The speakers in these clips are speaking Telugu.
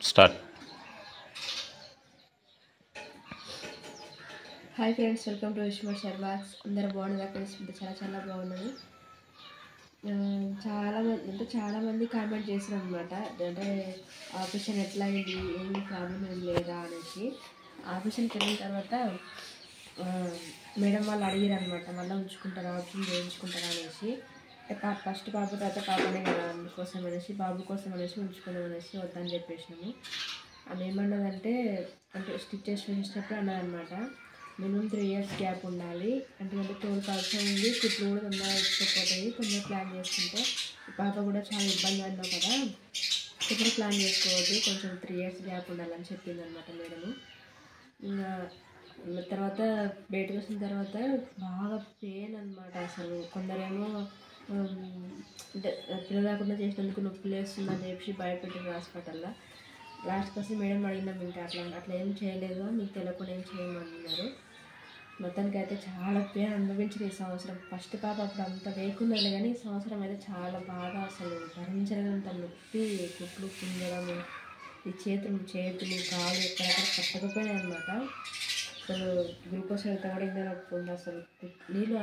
Start. Hi friends, welcome to విష్మా షర్వాక్స్. అందరూ బాగున్నారు ఫ్రెండ్స్. చాలా చాలా బాగున్నది. చాలామంది కామెంట్ చేశారు అనమాట. అంటే ఆపరేషన్ ఎట్లా అయింది, ఏమి ప్రాబ్లం ఏం లేదా అనేసి. ఆపరేషన్కి వెళ్ళిన తర్వాత మేడం వాళ్ళు అడిగారు అనమాట, మళ్ళీ ఉంచుకుంటారా, ఆపరేషన్ చేయించుకుంటారా అనేసి. ఫస్ట్ బాబు తర్వాత పాపనే కదా, అందుకోసం అనేసి బాబు కోసం అనేసి ఉంచుకున్నాం అనేసి వద్దని చెప్పేసినాము. ఆమె ఏమన్నదంటే, అంటే స్టిచెస్ వేసినప్పుడు అన్నదన్నమాట, మినిమం 3 years గ్యాప్ ఉండాలి. అంటే తోలు కలిసి ఉంది, కుట్లు కూడా తొందరగా ఇచ్చిపోతాయి. తొందరగా ప్లాన్ చేసుకుంటే పాప కూడా చాలా ఇబ్బంది అన్నావు కదా, తొందరగా ప్లాన్ చేసుకోవద్దు, కొంచెం 3 years గ్యాప్ ఉండాలని చెప్పింది అనమాట మేడము. ఇంకా తర్వాత బయటకు వచ్చిన తర్వాత బాగా పెయిన్ అనమాట. అసలు కొందరేమో అంటే పిల్లలు రాకుండా చేసినందుకు నొప్పి లేస్తుందని చెప్పి భయపెట్టారు హాస్పిటల్లో. లాస్ట్కి వచ్చి మేడం అడిగినాం, ఇంకా అట్లా ఏం చేయలేదు, మీకు తెలియకుండా ఏం చేయమన్నారు. మొత్తానికి అయితే చాలా పెయిన్ అనుభవించిన ఈ సంవత్సరం. ఫస్ట్ పాప అప్పుడు అంత వేయకుండాలి, కానీ ఈ సంవత్సరం అయితే చాలా బాగా అసలు భరించలేనంత నొప్పి, కుట్లు పిండడం, ఈ చేతులు కాళ్ళు ఎక్కడెక్కడ కట్టకపోయినాయి అనమాట. అసలు గ్లూకోజ్ వెళ్తే కూడా ఇంకా నొప్పి ఉంది. అసలు నీళ్ళు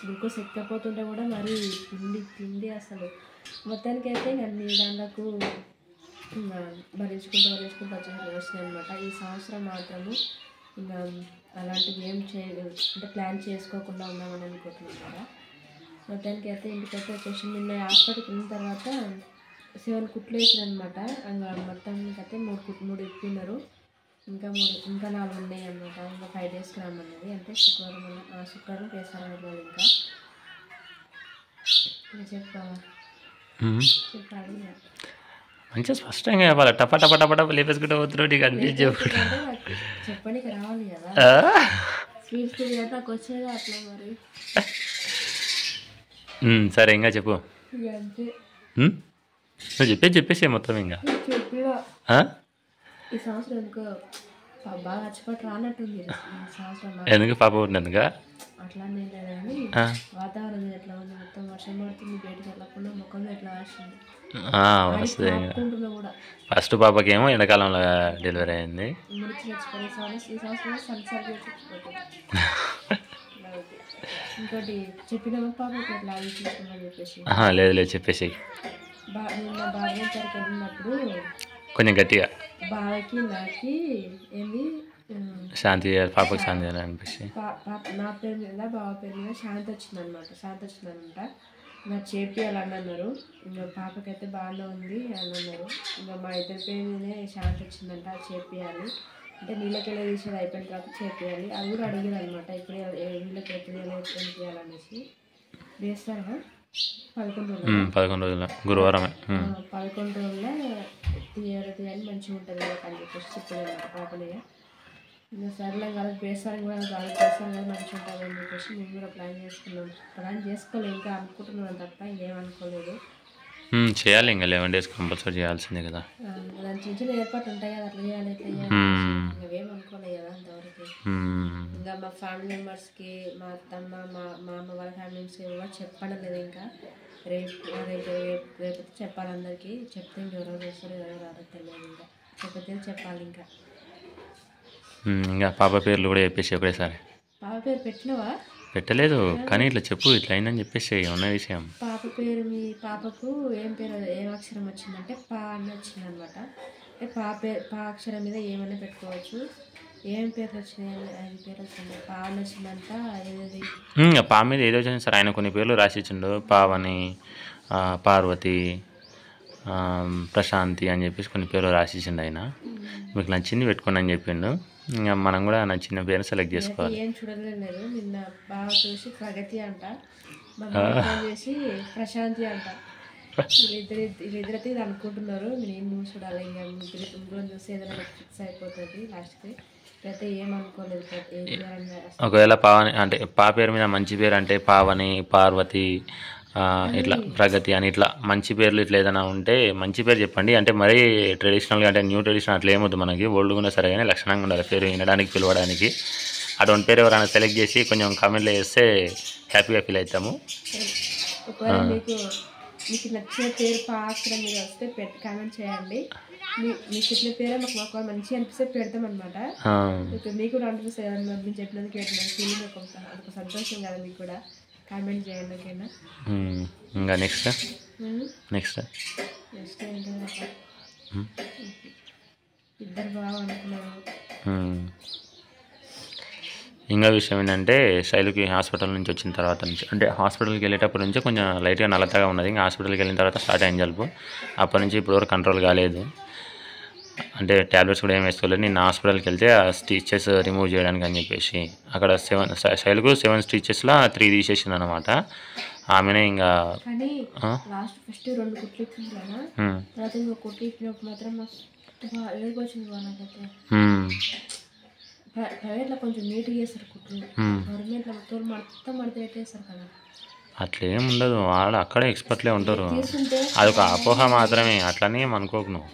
గ్లూకోజ్ ఎక్కపోతుంటే కూడా మరీ పిండి అసలు. మొత్తానికి అయితే అన్ని దాంట్లకు భరించుకుంటూ వచ్చినాయి అనమాట. ఈ సంవత్సరం మాత్రము ఇంకా అలాంటివి ఏం అంటే ప్లాన్ చేసుకోకుండా ఉన్నామని అనుకుంటున్నాం కదా. మొత్తానికి అయితే ఇంటికైతే వచ్చేసి నిన్న హాస్పిటల్కి వెళ్ళిన తర్వాత 7 కుట్లు వేసారు అనమాట. ఇంకా మొత్తానికి అయితే 3 ఇప్పినారు. ఇంకా 4 ఉన్నాయి అన్నమాట. ఇంకా 5 daysకి రమ్మన్నది. అంటే శుక్రవారం వేసారు వాళ్ళు. ఇంకా చెప్పాలి మంచిగా స్పష్టంగా చెప్పాలి. టపా టపా టపా టపా లేపేసుకుంటే పోతున్నాడు. ఇక అనిపించి చెప్పడానికి రావాలి కదా, స్వీట్ కదా నాకు వచ్చేది అట్లా మరి. సరే ఇంకా చెప్పు. అంతే నువ్వు చెప్పేసి మొత్తం ఇంకా ఈ సంవత్సరం ఎందుకో బాగా అచ్చిపట్టు రానట్టుంది. ఈ సంవత్సరం ఎందుకు పాప ఉన్నందుక అట్లా లేదు కానీ వాతావరణం ఎట్లా ఉంది, మొత్తం వర్షం పడుతుంది, బయటకు వెళ్ళకుండా ముఖంలో ఎట్లా వస్తుంది కూడా. ఫస్ట్ పాపకి ఏమో ఎండాకాలంలో డెలివరీ అయింది. ఇంకోటి చెప్పిన పాపకి ఎట్లా తీసుకున్నాను చెప్పేసి. లేదు చెప్పేసి. నిన్న బాగా తరగతి వెళ్ళినప్పుడు కొంచెం గట్టిగా బావకి నాకి ఏంది శాంతి పాపకి శాంతి అనిపించి నా పేరు మీద బావ పేరు మీద శాంతి వచ్చిందనమాట. నాకు చేపియాలని అన్నారు. ఇంకా పాపకైతే బాగానే ఉంది అని అన్నారు. ఇంకా మా ఇద్దరి పేరు మీదే శాంతి వచ్చిందంట, అది చేపియాలి. అంటే నీళ్ళకెళ్ళి తీసేది అయిపోయిన తర్వాత చేపియాలి. అది కూడా అడిగేది అనమాట, ఇప్పుడు నీళ్ళకి ఎప్పుడు చేయాలనేసి. వేస్తారా 11 రోజుల గురువారం 11 రోజుల్లో తీయాలి, మంచిగా ఉంటుంది అని చెప్పేసి చెప్పారు అనమాట పాపని. ఇంకా సరేలే కదా, బేసారం కూడా బేసారం కూడా మంచిగా ఉంటుంది అని చెప్పేసి మేము కూడా ప్లాన్ చేసుకోలేదు. ఇంకా అనుకుంటున్నాం తప్ప ఇంకేమనుకోలేదు. చేయాలి. ఇంకా 11 days కంపల్సరీ చేయాల్సిందే కదా. దాని చిన్న చిన్న ఏర్పాటు ఉంటాయి కదా, అట్లా చేయాలి ఇట్లా చేయాలి, ఇంకేమనుకోలేదు కదా అంతవరకు. ఇంకా మా ఫ్యామిలీ మెంబర్స్కి, మా అత్తమ్మ, మా అమ్మ వాళ్ళ ఫ్యామిలీ మెంబర్స్కి కూడా చెప్పడం లేదు. ఇంకా రేపు చెప్పాలి అందరికీ. చెప్తే ఇంకెవరో చేస్తారు, ఎవరో రాదో తెలియదు. ఇంకా చెప్పతే చెప్పాలి. ఇంకా పాప పేర్లు కూడా చెప్పేసి ఒకటేసారి. పాప పేరు పెట్టినవా? పెట్టలేదు, కానీ ఇట్లా చెప్పు, ఇట్లా అయిందని చెప్పేసి ఉన్న విషయం. పాప పేరు, మీ పాపకు ఏం అక్షరం వచ్చిందంటే పా అని వచ్చింది అనమాట. పా అక్షరం మీద ఏమైనా పెట్టుకోవచ్చు. ఏం పేర్లు వచ్చినాయి? 5 పేర్లు వచ్చింది. పా అని వచ్చిందంట. ఏది పా మీద ఏదో వచ్చింది సార్, ఆయన కొన్ని పేర్లు రాసిచ్చిండు. పావని, పార్వతి, ప్రశాంతి అని చెప్పేసి కొన్ని పేర్లు రాసిచ్చిండు ఆయన. మీకు నచ్చింది పెట్టుకోండి అని చెప్పిండు. ఇంకా మనం కూడా నచ్చిన పేరు సెలెక్ట్ చేసుకోవాలి. ఏం చూడలేదు. నిన్న బాగా చూసి ప్రగతి అంట, చేసి ప్రశాంతి అంట. వీళ్ళిద్దరైతే ఇది అనుకుంటున్నారు. నేను చూడాలి. ఇంకా ముగ్గురు చూసి ఏదైనా ఫిక్స్ అయిపోతుంది లాస్ట్కి. అయితే ఏమనుకోలేదు. ఒకవేళ పావని అంటే పా పేరు మీద మంచి పేరు అంటే పావని, పార్వతి, ఇట్లా ప్రగతి అని ఇట్లా మంచి పేర్లు ఇట్లా ఏదైనా ఉంటే మంచి పేరు చెప్పండి. అంటే మరీ ట్రెడిషనల్గా అంటే న్యూ ట్రెడిషనల్ అట్లా ఏమొద్దు మనకి. ఓల్డ్గా ఉన్నా సరే కానీ లక్షణంగా ఉండాలి పేరు, వినడానికి పిలవడానికి. అటువంటి పేరు ఎవరైనా సెలెక్ట్ చేసి కొంచెం కామెంట్లో చేస్తే హ్యాపీగా ఫీల్ అవుతాము. ఒకవేళ మీకు మీకు నచ్చిన పేరు పాత్ర మీద వస్తే కామెంట్ చేయండి. మీకు చెప్పిన పేరే మాకు మంచిగా అనిపిస్తే పెడతాం అనమాట. ఇప్పుడు మీకు కూడా అనిపిస్తుంది కదా, మీరు చెప్పినందుకు ఫీలింగ్ ఒక సంతోషం కదా, మీకు కూడా కామెంట్ చేయండి. ఓకేనా? ఇంకా నెక్స్ట్ ఏంటంటే ఇద్దరు బాగా అనుకున్నారు. ఇంకా విషయం ఏంటంటే శైలుకి హాస్పిటల్ నుంచి వచ్చిన తర్వాత నుంచి, అంటే హాస్పిటల్కి వెళ్ళేటప్పటి నుంచి కొంచెం లైట్గా నల్లతగా ఉన్నది. ఇంకా హాస్పిటల్కి వెళ్ళిన తర్వాత స్టార్ట్ అయింది జలుబు. అప్పటి నుంచి ఇప్పటివరకు కంట్రోల్ కాలేదు. అంటే ట్యాబ్లెట్స్ కూడా ఏం వేసుకోలేదు. నేను హాస్పిటల్కి వెళ్తే ఆ స్టిచెస్ రిమూవ్ చేయడానికి అని చెప్పేసి అక్కడ శైలుకు 7 స్టిచెస్లో 3 తీసేసింది అనమాట. ఆమెనే ఇంకా లాస్ట్ ఫస్ట్ 2 కుట్లు ఇచ్చింది కదా, తర్వాత ఇంకో కుట్లు ఇచ్చినప్పుడు మాత్రం వచ్చింది. ప్రైవేట్లో కొంచెం నీట్గా చేస్తారు కుట్లు, గవర్నమెంట్లో మొత్తం మడత పెట్టేస్తారు కదా. అట్లేం ఉండదు, వాళ్ళు అక్కడే ఎక్స్పర్ట్లే ఉంటారు. అదొక అపోహ మాత్రమే, అట్లనే అనుకోకు నువ్వు.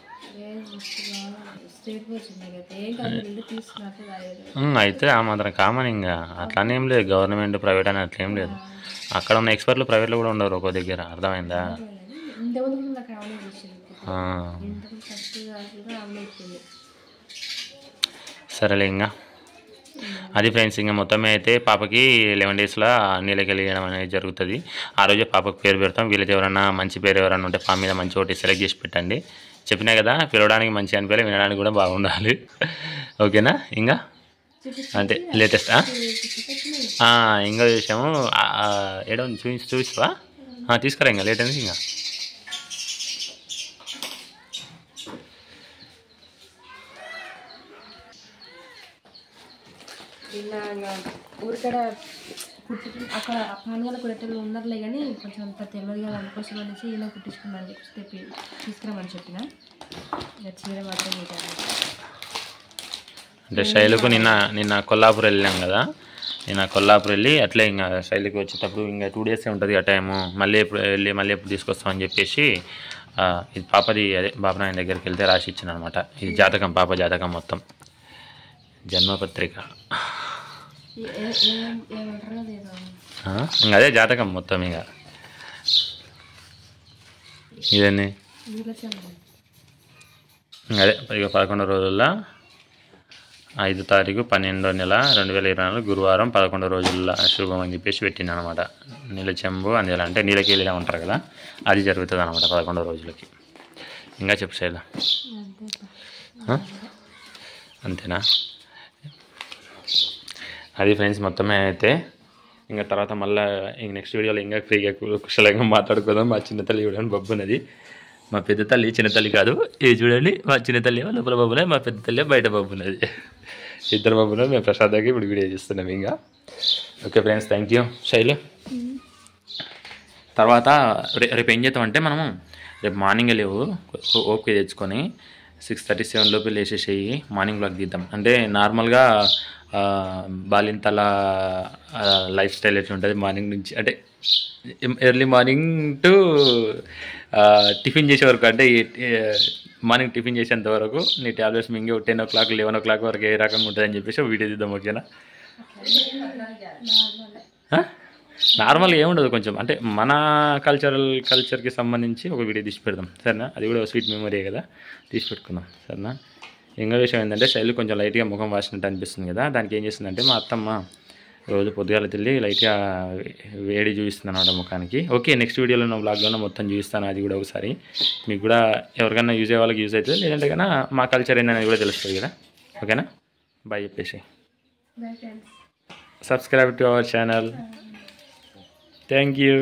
అయితే ఆ మాత్రం కామన్. ఇంకా అట్లానే ఏం లేదు, గవర్నమెంట్ ప్రైవేట్ అని అట్లేం లేదు. అక్కడ ఉన్న ఎక్స్పర్ట్లు ప్రైవేట్లో కూడా ఉండరు ఒక్కో దగ్గర, అర్థమైందా? సరేలే. ఇంకా అది ఫ్రెండ్స్, ఇంకా మొత్తమే అయితే పాపకి 11 డేస్లో నీళ్ళకి వెళ్ళడం అనేది జరుగుతుంది. ఆ రోజే పాపకు పేరు పెడతాం. వీళ్ళకి ఎవరైనా మంచి పేరు ఎవరైనా ఉంటే పాప మీద మంచి ఒకటి సెలెక్ట్ చేసి పెట్టండి. చెప్పినా కదా, పిలవడానికి మంచి అనిపించాలి, వినడానికి కూడా బాగుండాలి. ఓకేనా? ఇంకా అంటే లేటెస్ట్ ఇంకో విషయము ఏడో చూపిస్తావా? తీసుకురా. ఇంకా లేట్ అయింది. ఇంకా ఇలా ఊరికడ అక్కడ పానగాల కుట్టలు ఉన్నారులే కానీ కొంచెం అంత తెలియదు కదా, అందుకోసం అనేసి ఇలా కుట్టించుకున్నాను. తీసుకురామని చెప్పిన చీర మాత్రం అంటే శైలుకు నిన్న కొల్లాపూర్ వెళ్ళాం కదా. నిన్న కొల్లాపూర్ వెళ్ళి అట్లే ఇంకా శైలుకి వచ్చేటప్పుడు ఇంకా 2 డేసే ఉంటుంది ఆ టైము. మళ్ళీ ఎప్పుడు తీసుకొస్తామని చెప్పేసి ఇది పాపది అదే బాబనాయన దగ్గరికి వెళ్తే రాసి ఇచ్చాను అనమాట. ఇది జాతకం, పాప జాతకం మొత్తం, జన్మపత్రిక. ఇంకా అదే జాతకం మొత్తం. ఇక ఇదన్నీ అదే ఇక 11 రోజుల్లో 5వ తారీఖు 12వ నెల 2024 గురువారం 11 రోజుల శుభం అని చెప్పేసి పెట్టింది అనమాట. నీలచెంబు అందులో అంటే నీలకేలిగా ఉంటారు కదా, అది జరుగుతుంది అనమాట 11 రోజులకి. ఇంకా చెప్పు శైల, అంతేనా? అది ఫ్రెండ్స్ మొత్తమే అయితే. ఇంకా తర్వాత మళ్ళీ ఇంక నెక్స్ట్ వీడియోలో ఇంకా ఫ్రీగా కుశలంగా మాట్లాడుకుందాం. మా చిన్న తల్లి చూడండి బొబ్బునది, మా పెద్ద తల్లి చిన్న తల్లి కాదు. ఇది చూడండి, మా చిన్న తల్లి లోపల బొబ్బునే, మా పెద్ద తల్లి బయట బొబ్బునది. ఇద్దరు బొబ్బున మేము ప్రసాద్కి ఇప్పుడు వీడియో చేస్తున్నాం. ఇంకా okay friends, thank you. Shailu తర్వాత రేపు ఏం చేద్దాం అంటే, మనము రేపు మార్నింగ్ లేవు ఓకే తెచ్చుకొని 6:37 లోపు లేచేసేయి మార్నింగ్ బ్లాగ్ తీద్దాం. అంటే నార్మల్గా బాలింతల లైఫ్ స్టైల్ ఎట్లా ఉంటుంది మార్నింగ్ నుంచి, అంటే ఎర్లీ మార్నింగ్ టు టిఫిన్ చేసే వరకు, అంటే మార్నింగ్ టిఫిన్ చేసేంత వరకు నీ ట్యాబ్లెట్స్ మింగి 10 o'clock 11 o'clock వరకు ఏ రకంగా ఉంటుందని చెప్పేసి వీడియో తీద్దాం. ఓకేనా? నార్మల్గా ఏముండదు, కొంచెం అంటే మన కల్చర్కి సంబంధించి ఒక వీడియో తీసి పెడదాం. సరేనా? అది కూడా స్వీట్ మెమరీ కదా, తీసి పెట్టుకుందాం. సరేనా? ఇంకో విషయం ఏంటంటే శైలు కొంచెం లైట్గా ముఖం వాసినట్టు అనిపిస్తుంది కదా, దానికి ఏం చేస్తుందంటే మా అత్తమ్మ రోజు పొద్దుగాల తిల్లి లైట్గా వేడి చూపిస్తుంది అనమాట ముఖానికి. ఓకే, నెక్స్ట్ వీడియోలో నా బ్లాగ్లో మొత్తం చూపిస్తాను. అది కూడా ఒకసారి మీకు కూడా ఎవరికైనా యూజ్ అయ్యే వాళ్ళకి యూజ్ అవుతుంది, లేదంటే కన్నా మా కల్చర్ ఏంటనేది కూడా తెలుస్తుంది కదా. ఓకేనా? బాయ్ చెప్పేసి subscribe to our channel. Thank you.